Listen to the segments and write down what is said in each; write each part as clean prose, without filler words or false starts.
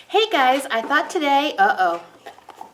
Hey guys, I thought today,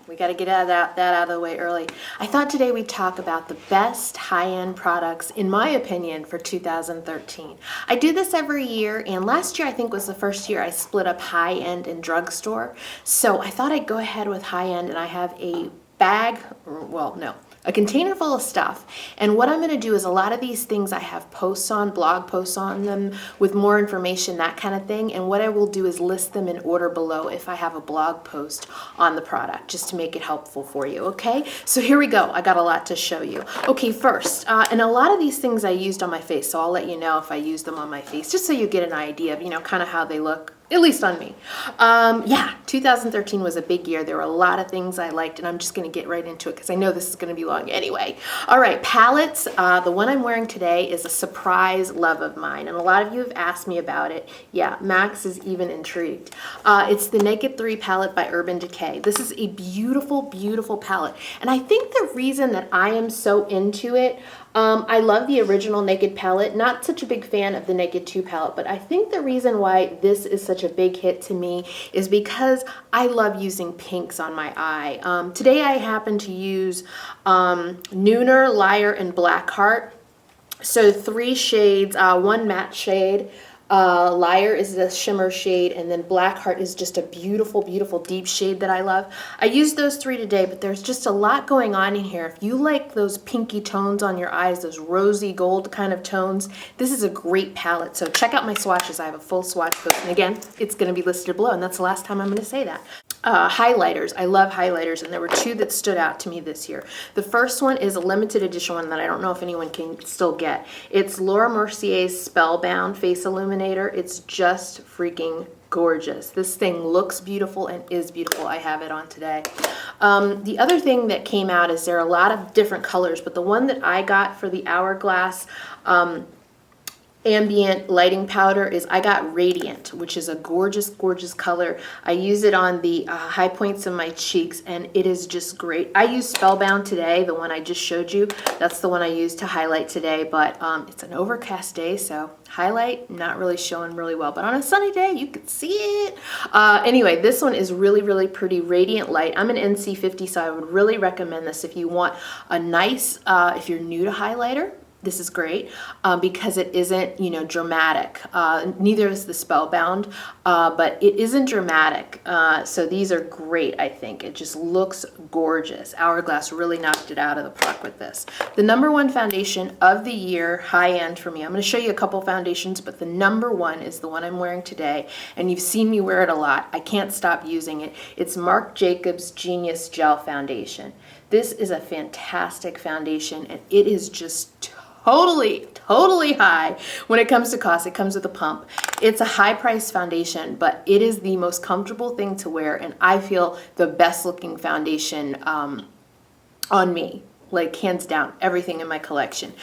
we got to get that out of the way early. I thought today we'd talk about the best high-end products, in my opinion, for 2013. I do this every year, and last year I think was the first year I split up high-end and drugstore. So I thought I'd go ahead with high-end, and I have a bag, well, no, a container full of stuff. And what I'm going to do is a lot of these things I have posts on, blog posts on them with more information, that kind of thing. And what I will do is list them in order below if I have a blog post on the product, just to make it helpful for you, okay? So here we go. I got a lot to show you. Okay, first, and a lot of these things I used on my face, so I'll let you know if I use them on my face, just so you get an idea of, kind of how they look. At least on me. Yeah, 2013 was a big year. There were a lot of things I liked, and I'm just going to get right into it because I know this is going to be long anyway. All right, palettes. The one I'm wearing today is a surprise love of mine, and a lot of you have asked me about it. Yeah, Max is even intrigued. It's the Naked 3 palette by Urban Decay. This is a beautiful, beautiful palette, and I think the reason that I am so into it, I love the original Naked palette, not such a big fan of the Naked 2 palette, but I think the reason why this is such a big hit to me is because I love using pinks on my eye. Today I happen to use Nooner, Liar, and Blackheart. So 3 shades, one matte shade. Liar is the shimmer shade, and then Blackheart is just a beautiful, beautiful deep shade that I love. I used those 3 today, but there's just a lot going on in here. If you like those pinky tones on your eyes, those rosy gold kind of tones, this is a great palette. So check out my swatches. I have a full swatch post, and again, it's going to be listed below, and that's the last time I'm going to say that. Highlighters. I love highlighters, and there were 2 that stood out to me this year. The first one is a limited edition one that I don't know if anyone can still get. It's Laura Mercier's Spellbound Face Illuminator. It's just freaking gorgeous. This thing looks beautiful and is beautiful. I have it on today. The other thing that came out is there are a lot of different colors, but the one that I got for the Hourglass ambient lighting powder is I got Radiant, which is a gorgeous, gorgeous color. I use it on the high points of my cheeks, and it is just great. I used Spellbound today, the one I just showed you. That's the one I used to highlight today, but it's an overcast day, so highlight not really showing really well, but on a sunny day you can see it. Anyway, this one is really, really pretty. Radiant Light. I'm an NC50, so I would really recommend this if you want a nice, if you're new to highlighter. This is great because it isn't, dramatic. Neither is the Spellbound, but it isn't dramatic. So these are great, I think. It just looks gorgeous. Hourglass really knocked it out of the park with this. The #1 foundation of the year, high-end for me. I'm going to show you a couple foundations, but the #1 is the one I'm wearing today, and you've seen me wear it a lot. I can't stop using it. It's Marc Jacobs Genius Gel Foundation. This is a fantastic foundation, and it is just totally high when it comes to cost. It comes with a pump. It's a high price foundation, but it is the most comfortable thing to wear, and I feel the best looking foundation on me, like hands down, everything in my collection.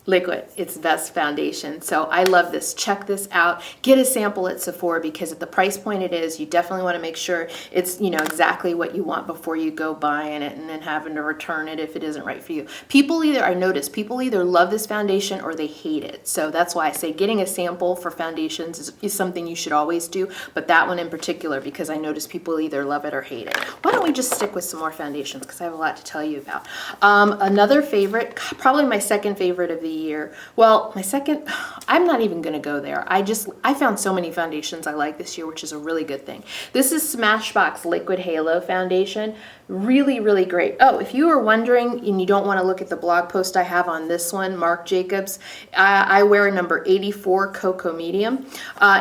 Liquid, it's the best foundation. So I love this. Check this out. Get a sample at Sephora because at the price point it is, you definitely want to make sure it's exactly what you want before you go buying it and then having to return it if it isn't right for you. I notice people either love this foundation or they hate it. So that's why I say getting a sample for foundations is something you should always do, but that one in particular because I notice people either love it or hate it. Why don't we just stick with some more foundations because I have a lot to tell you about. Another favorite, probably my second favorite of the year. Well, my second, I'm not even going to go there. I found so many foundations I like this year, which is a really good thing. This is Smashbox Liquid Halo Foundation. Really, really great. Oh, if you are wondering and you don't want to look at the blog post I have on this one, Marc Jacobs, I wear a number 84 Cocoa Medium.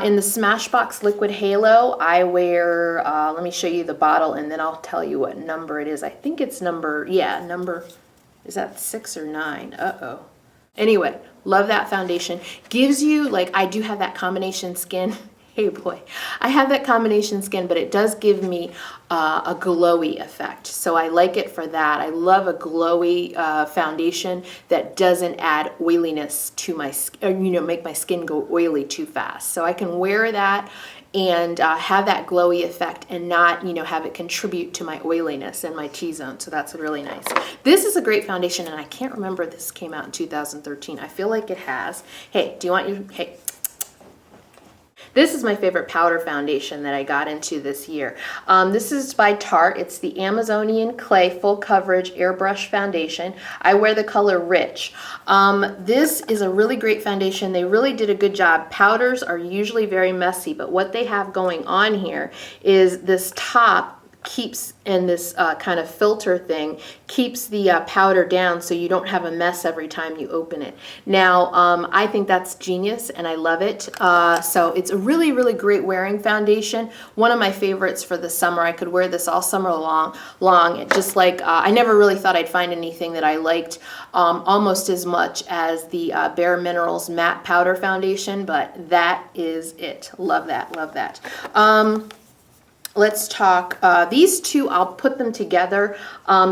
In the Smashbox Liquid Halo, I wear, let me show you the bottle and then I'll tell you what number it is. I think it's number, is that 6 or 9? Uh-oh. Anyway, love that foundation. Gives you, I do have that combination skin. Hey boy, I have that combination skin, but it does give me a glowy effect. So I like it for that. I love a glowy foundation that doesn't add oiliness to my skin, make my skin go oily too fast. So I can wear that and have that glowy effect and not, have it contribute to my oiliness and my T-zone. So that's really nice. This is a great foundation, and I can't remember if this came out in 2013. I feel like it has. Hey, This is my favorite powder foundation that I got into this year. This is by Tarte. It's the Amazonian Clay Full Coverage Airbrush Foundation. I wear the color Rich. This is a really great foundation. They really did a good job. Powders are usually very messy, but what they have going on here is this top keeps, and this kind of filter thing keeps the powder down so you don't have a mess every time you open it. Now, I think that's genius and I love it. So it's a really, really great wearing foundation. One of my favorites for the summer. I could wear this all summer long. Just like, I never really thought I'd find anything that I liked almost as much as the Bare Minerals Matte Powder Foundation, but that is it. Love that, love that. Let's talk, these two, I'll put them together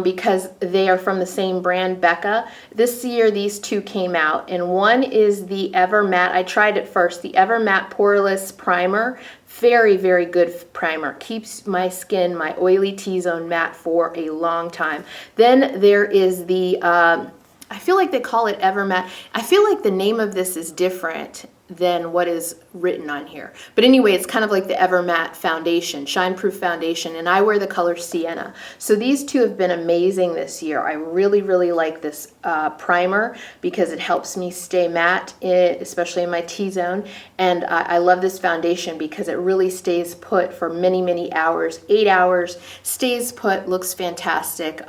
because they are from the same brand, Becca. This year, these two came out, and one is the Ever Matte. I tried it first, the Ever Matte Poreless Primer. Very, very good primer. Keeps my skin, my oily T-zone matte for a long time. Then there is the, I feel like they call it Ever Matte. I feel like the name of this is different than what is written on here. But anyway, it's kind of like the Ever Matte Foundation, Shine Proof Foundation, and I wear the color Sienna. So these two have been amazing this year. I really, really like this primer because it helps me stay matte, especially in my T-zone. And I love this foundation because it really stays put for many, many hours. 8 hours, stays put, looks fantastic,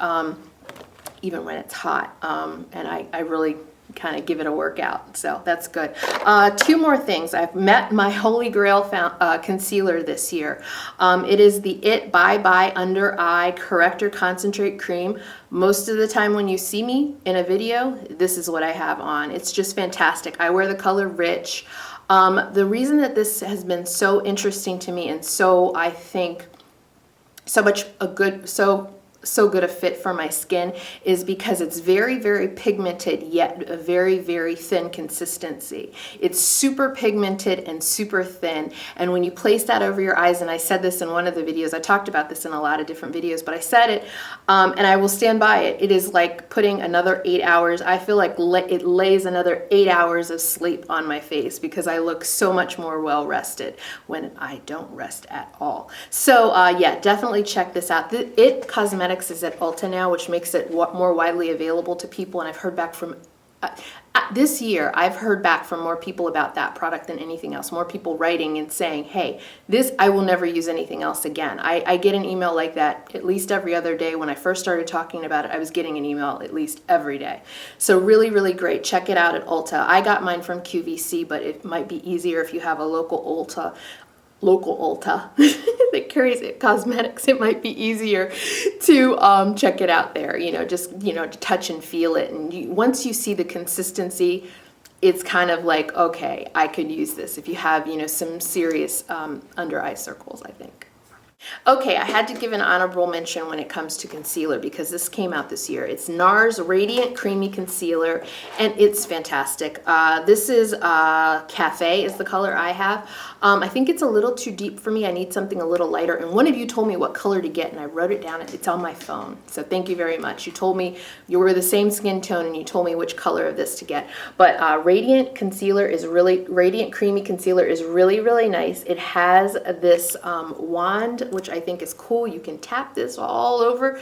even when it's hot. And I really kind of give it a workout, so that's good. Two more things. I've met my holy grail concealer this year. It is the IT Bye Bye Under Eye Corrector Concentrate Cream. Most of the time when you see me in a video, this is what I have on. It's just fantastic. I wear the color Rich. The reason that this has been so interesting to me and so, I think, so good a fit for my skin is because it's very, very pigmented, yet a very, very thin consistency. It's super pigmented and super thin, and when you place that over your eyes, and I said this in one of the videos, I talked about this in a lot of different videos, but I said it, and I will stand by it. It is like putting another 8 hours, I feel like it lays another 8 hours of sleep on my face because I look so much more well rested when I don't rest at all. So yeah, definitely check this out. IT Cosmetics is at Ulta now, which makes it more widely available to people, and I've heard back from this year, I've heard back from more people about that product than anything else. More people writing and saying, hey, this, I will never use anything else again. I get an email like that at least every other day. When I first started talking about it, I was getting an email at least every day. So really, really great. Check it out at Ulta. I got mine from QVC, but it might be easier if you have a local Ulta that carries IT Cosmetics. It might be easier to check it out there, just to touch and feel it, and once you see the consistency, it's kind of like, okay, I could use this if you have some serious under eye circles, I think. Okay, I had to give an honorable mention when it comes to concealer because this came out this year. It's NARS Radiant Creamy Concealer, and it's fantastic. This is Cafe is the color I have. I think it's a little too deep for me. I need something a little lighter, and one of you told me what color to get, and I wrote it down. It's on my phone, so thank you very much. You told me you were the same skin tone, and you told me which color of this to get. But Radiant Creamy Concealer is really, really nice. It has this wand, which I think is cool. You can tap this all over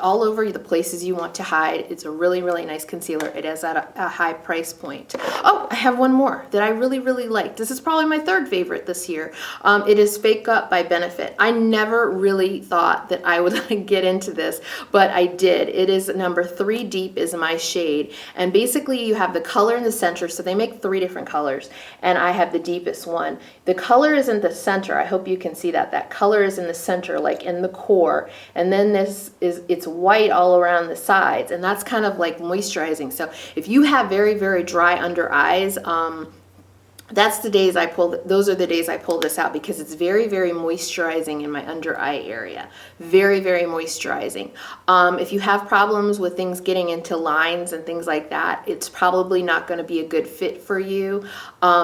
all over the places you want to hide. It's a really, really nice concealer. It is at a high price point. Oh, I have one more that I really, really like. This is probably my third favorite this year. It is Fake Up by Benefit. I never really thought that I would get into this, but I did. It is number 3 Deep is my shade, and basically you have the color in the center, so they make 3 different colors, and I have the deepest one. The color is in the center. I hope you can see that. That color is in the center, like in the core, and then it's white all around the sides, and that's kind of like moisturizing. So if you have very, very dry under eyes, those are the days I pull this out because it's very, very moisturizing in my under eye area. Very, very moisturizing. If you have problems with things getting into lines and things like that, it's probably not going to be a good fit for you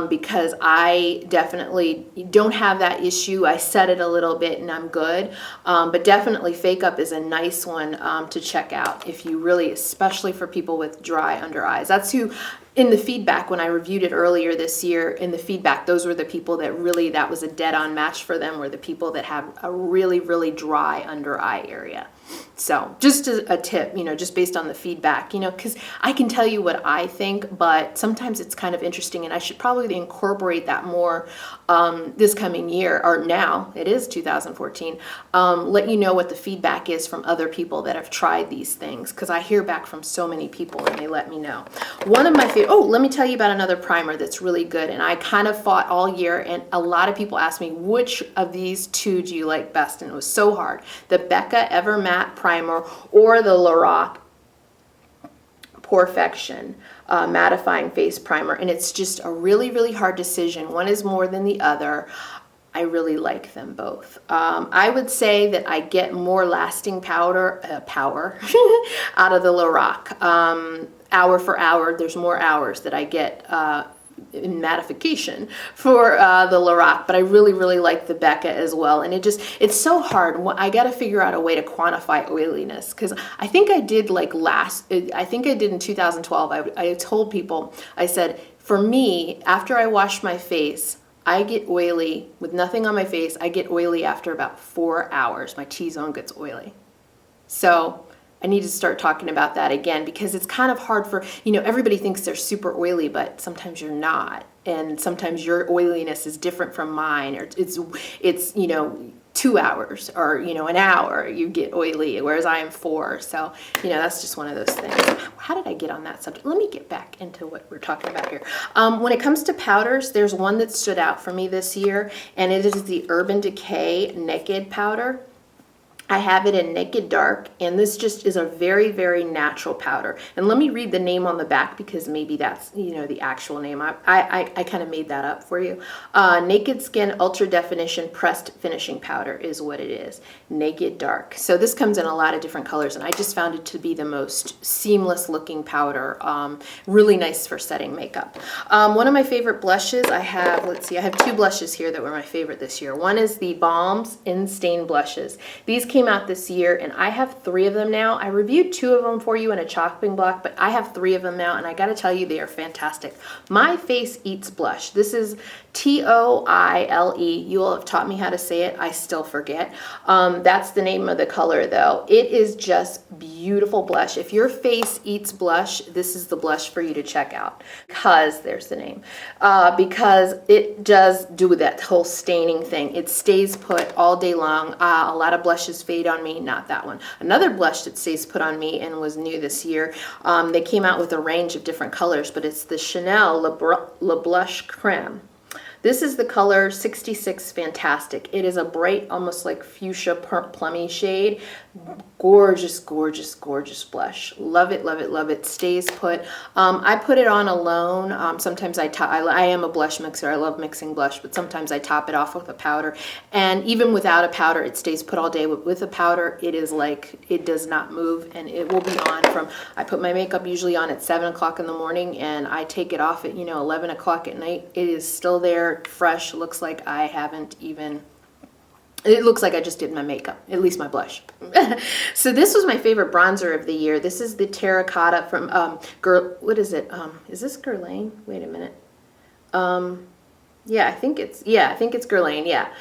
because I definitely don't have that issue. I set it a little bit and I'm good. But definitely Fake Up is a nice one to check out if you really, especially for people with dry under eyes. That's who in the feedback, when I reviewed it earlier this year, in the feedback, those were the people that really, that was a dead-on match for them, were the people that have a really, really dry under eye area. So just a tip, just based on the feedback, because I can tell you what I think, but sometimes it's kind of interesting, and I should probably incorporate that more this coming year, or now, it is 2014, let you know what the feedback is from other people that have tried these things, because I hear back from so many people and they let me know. One of my favorite, let me tell you about another primer that's really good, and I kind of fought all year, and a lot of people asked me, which of these two do you like best? And it was so hard. The Becca Ever Matte Primer or the Lorac Porefection Mattifying Face Primer, and it's just a really, really hard decision. One is more than the other. I really like them both. I would say that I get more lasting power out of the Lorac. Hour for hour, there's more hours that I get in mattification for the Lorac, but I really, really like the Becca as well. And it's so hard. I got to figure out a way to quantify oiliness, because I think I did in 2012, I told people, I said, for me, after I wash my face, I get oily with nothing on my face. I get oily after about 4 hours. My T-zone gets oily. So I need to start talking about that again, because it's kind of hard for, everybody thinks they're super oily, but sometimes you're not. And sometimes your oiliness is different from mine, or it's 2 hours or, an hour you get oily, whereas I am 4. So, that's just one of those things. How did I get on that subject? Let me get back into what we're talking about here. When it comes to powders, there's one that stood out for me this year, and it is the Urban Decay Naked Powder. I have it in Naked Dark, and this just is a very, very natural powder. And let me read the name on the back, because maybe that's, the actual name. I kind of made that up for you. Naked Skin Ultra Definition Pressed Finishing Powder is what it is. Naked Dark. So this comes in a lot of different colors, and I just found it to be the most seamless looking powder. Really nice for setting makeup. One of my favorite blushes, I have 2 blushes here that were my favorite this year. One is the Balms In-Stain Blushes. These came out this year, and I have 3 of them now. I reviewed 2 of them for you in a chopping block, but I have 3 of them now, and I gotta tell you, they are fantastic. My Face Eats Blush. This is T-O-I-L-E. You all have taught me how to say it. I still forget. That's the name of the color, though. It is just beautiful blush. If your face eats blush, this is the blush for you to check out, because there's the name. Because it does do that whole staining thing. It stays put all day long. A lot of blushes fade on me, not that one. Another blush that stays put on me and was new this year, they came out with a range of different colors, but it's the Chanel Le Blush Creme. This is the color 66 Fantastic. It is a bright, almost like fuchsia plummy shade. Gorgeous, gorgeous, gorgeous blush. Love it, love it, love it. Stays put. I put it on alone. Sometimes I am a blush mixer. I love mixing blush, but sometimes I top it off with a powder. And even without a powder, it stays put all day. With a powder, it is like, it does not move, and it will be on from, I put my makeup usually on at 7 o'clock in the morning, and I take it off at, 11 o'clock at night. It is still there, fresh. Looks like I haven't even... It looks like I just did my makeup, at least my blush. So this was my favorite bronzer of the year. This is the Terracotta from, what is it? Is this Guerlain? Wait a minute. I think it's Guerlain, yeah.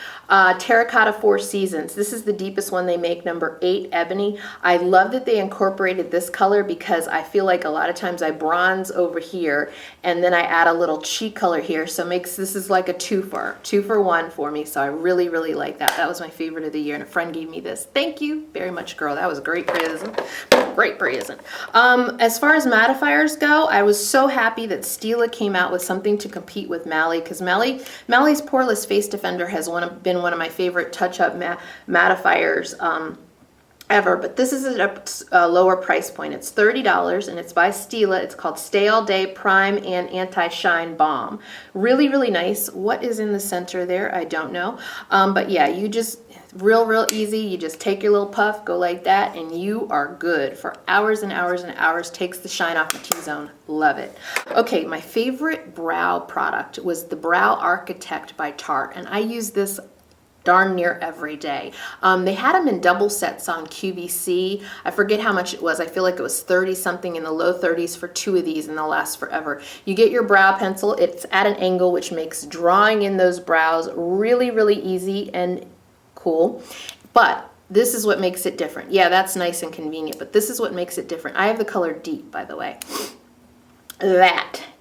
Terracotta 4 Seasons. This is the deepest one they make, number 8 Ebony. I love that they incorporated this color, because I feel like a lot of times I bronze over here and then I add a little cheek color here, so this is like a 2 for 1 for me, so I really, really like that. That was my favorite of the year, and a friend gave me this. Thank you very much, girl. That was a great present. Great present. As far as mattifiers go, I was so happy that Stila came out with something to compete with Mally, because Mally's Poreless Face Defender has been one of my favorite touch-up mattifiers ever, but this is at a lower price point. It's $30, and it's by Stila. It's called Stay All Day Prime and Anti-Shine Balm. Really, really nice. What is in the center there? I don't know. But yeah, you just... real easy. You just take your little puff, go like that, and you are good for hours and hours and hours. Takes the shine off the T-zone. Love it. Okay, my favorite brow product was the Brow Architect by Tarte, and I use this darn near every day. They had them in double sets on QVC. I forget how much it was. I feel like it was 30 something, in the low 30s for 2 of these, and they'll last forever. You get your brow pencil. It's at an angle, which makes drawing in those brows really, really easy and cool. But this is what makes it different. Yeah, that's nice and convenient, but this is what makes it different. I have the color Deep, by the way.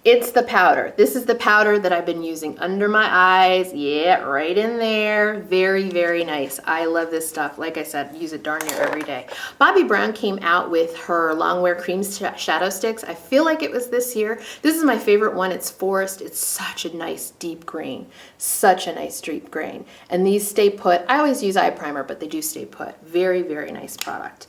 It's the powder. This is the powder that I've been using under my eyes. Yeah, right in there. Very, very nice. I love this stuff. Like I said, use it darn near every day. Bobbi Brown came out with her Longwear Cream Shadow Sticks. I feel like it was this year. This is my favorite one. It's Forest. It's such a nice deep green. Such a nice deep green. And these stay put. I always use eye primer, but they do stay put. Very, very nice product.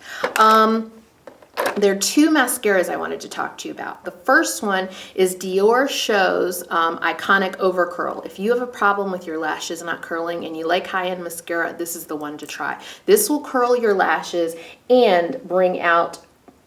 There are 2 mascaras I wanted to talk to you about. The first one is Dior Show's Iconic Over Curl. If you have a problem with your lashes not curling and you like high-end mascara, this is the one to try. This will curl your lashes and bring out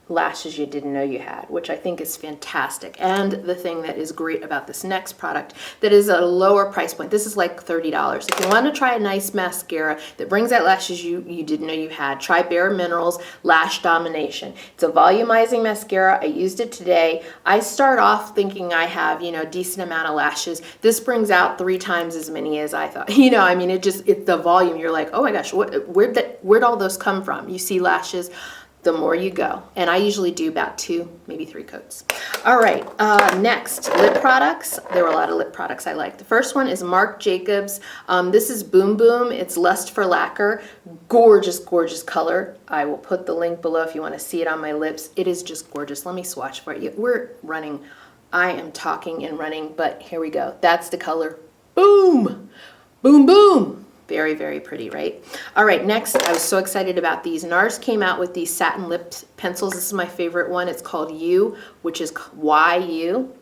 lashes you didn't know you had, which I think is fantastic. And the thing that is great about this next product that is a lower price point, this is like $30. If you want to try a nice mascara that brings out lashes you didn't know you had, try Bare Minerals Lash Domination. It's a volumizing mascara. I used it today. I start off thinking I have, a decent amount of lashes. This brings out 3 times as many as I thought. I mean, it's the volume. You're like, oh my gosh, where'd all those come from? You see lashes, the more you go. And I usually do about 2, maybe 3 coats. All right, next, lip products. There were a lot of lip products I like. The first one is Marc Jacobs. This is Boom Boom. It's Lust for Lacquer. Gorgeous, gorgeous color. I will put the link below if you want to see it on my lips. It is just gorgeous. Let me swatch for you. We're running. I am talking and running, but here we go. That's the color. Boom! Boom, boom! Very, very pretty, right? All right, next, I was so excited about these. NARS came out with these satin lip pencils. This is my favorite one. It's called You, which is YU.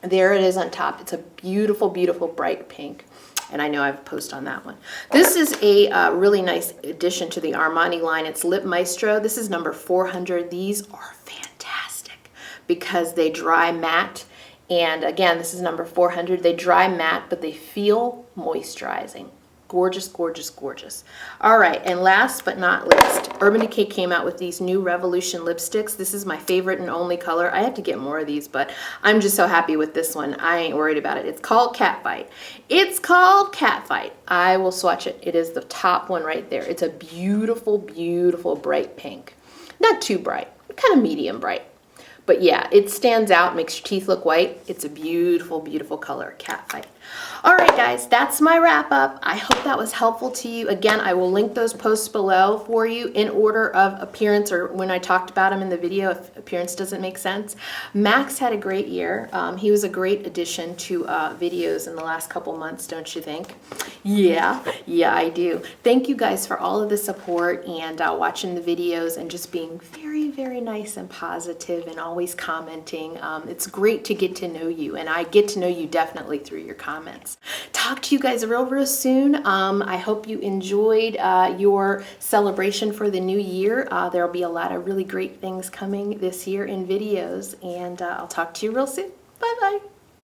There it is on top. It's a beautiful, beautiful bright pink. And I know I have a post on that one. This is a really nice addition to the Armani line. It's Lip Maestro. This is number 400. These are fantastic because they dry matte. And again, this is number 400. They dry matte, but they feel moisturizing. Gorgeous, gorgeous, gorgeous. All right, and last but not least, Urban Decay came out with these new Revolution lipsticks. This is my favorite and only color. I have to get more of these, but I'm just so happy with this one. I ain't worried about it. It's called Catfight. It's called Catfight. I will swatch it. It is the top one right there. It's a beautiful, beautiful bright pink. Not too bright, kind of medium bright. But yeah, it stands out, makes your teeth look white. It's a beautiful, beautiful color, Catfight. All right, guys, that's my wrap up. I hope that was helpful to you. Again, I will link those posts below for you in order of appearance, or when I talked about them in the video, if appearance doesn't make sense. Max had a great year. He was a great addition to videos in the last couple months, don't you think? Yeah, I do. Thank you guys for all of the support and watching the videos and just being very, very nice and positive and always commenting. It's great to get to know you, and I get to know you definitely through your comments. Talk to you guys real soon. I hope you enjoyed your celebration for the new year. There'll be a lot of really great things coming this year in videos, and I'll talk to you real soon. Bye-bye.